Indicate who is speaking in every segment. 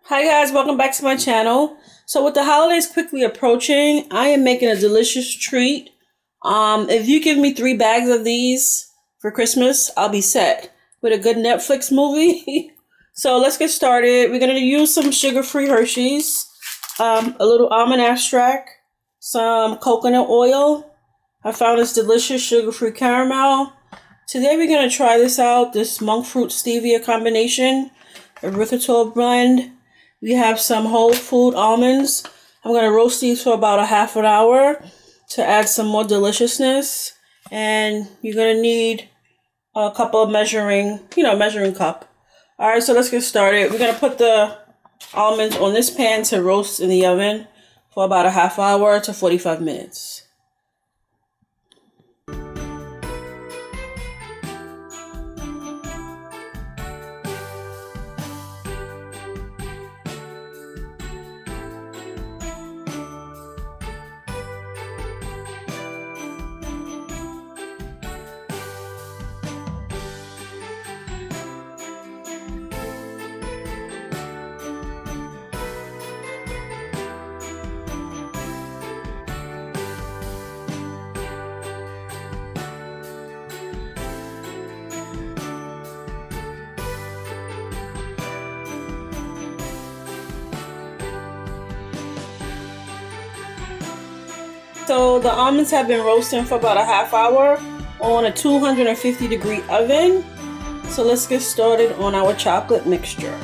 Speaker 1: Hi guys, welcome back to my channel. So with the holidays quickly approaching, I am making a delicious treat. If you give me 3 bags of these for Christmas, I'll be set with a good Netflix movie. So let's get started. We're gonna use some sugar-free Hershey's, a little almond extract, some coconut oil. I found this delicious sugar-free caramel. Today we're gonna try this out, this monk fruit stevia combination, erythritol blend. We have some whole food almonds. I'm going to roast these for about a half an hour to add some more deliciousness. And you're going to need a couple of measuring cup. All right, so let's get started. We're going to put the almonds on this pan to roast in the oven for about a half hour to 45 minutes. So the almonds have been roasting for about a half hour on a 250-degree oven. So let's get started on our chocolate mixture.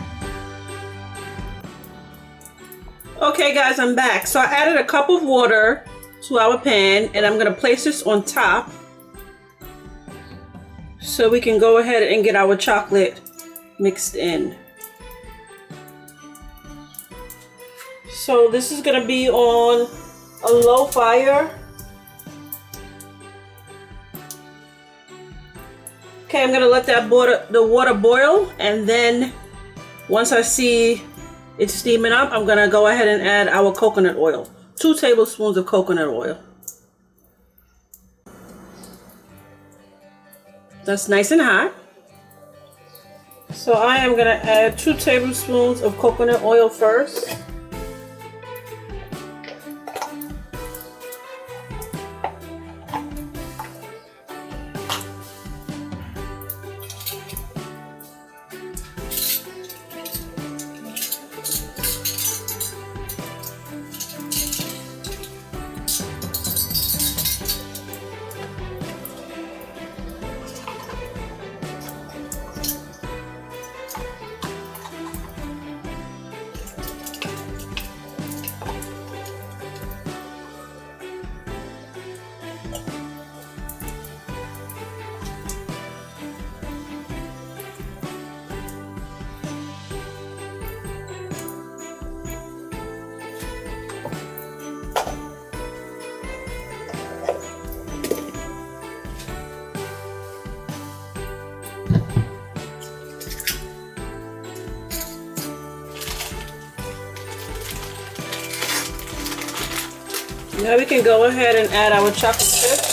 Speaker 1: Okay guys, I'm back. So I added a cup of water to our pan and I'm going to place this on top so we can go ahead and get our chocolate mixed in. So this is going to be on a low fire. Okay, I'm gonna let the water boil, and then once I see it steaming up, I'm gonna go ahead and add our coconut oil. 2 tablespoons of coconut oil. That's nice and hot. So I am gonna add 2 tablespoons of coconut oil first. Now we can go ahead and add our chocolate chips.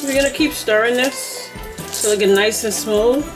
Speaker 1: We're gonna keep stirring this till it gets nice and smooth.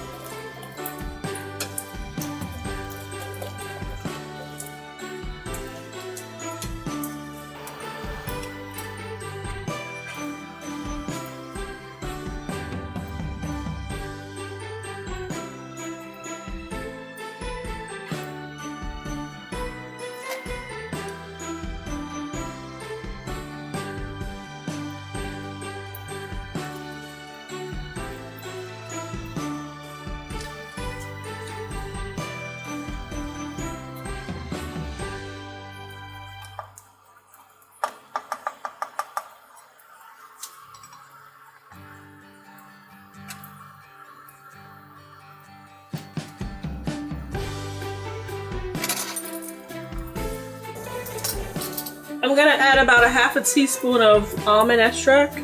Speaker 1: I'm gonna add about a half a teaspoon of almond extract.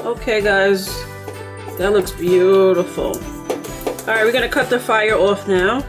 Speaker 1: Okay guys, that looks beautiful. Alright, we're gonna cut the fire off now.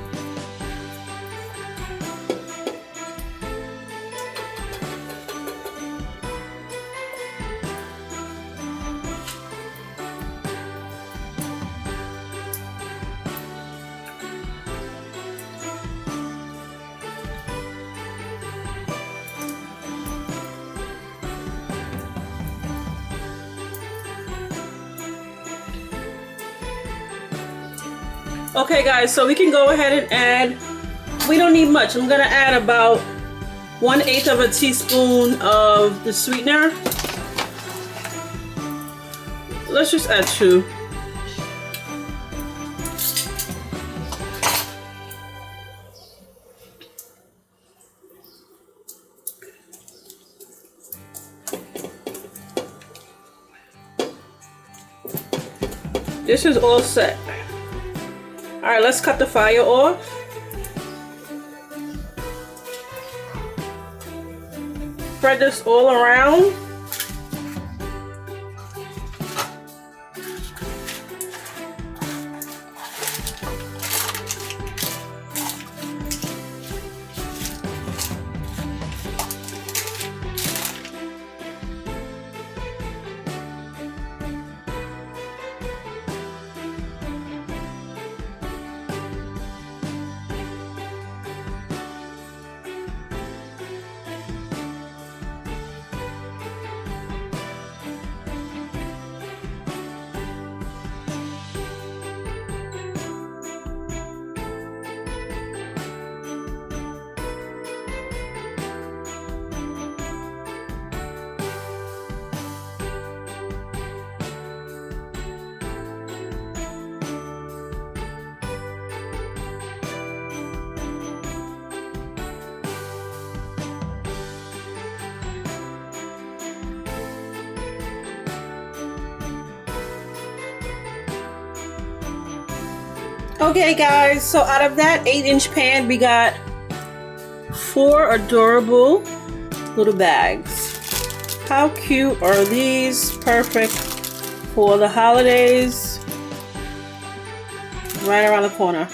Speaker 1: Okay guys, so we can go ahead and add, we don't need much. I'm gonna add about 1/8 of a teaspoon of the sweetener. Let's just add 2. This is all set. Alright, let's cut the fire off. Spread this all around. Okay guys, so out of that 8-inch pan, we got 4 adorable little bags. How cute are these? Perfect for the holidays. Right around the corner.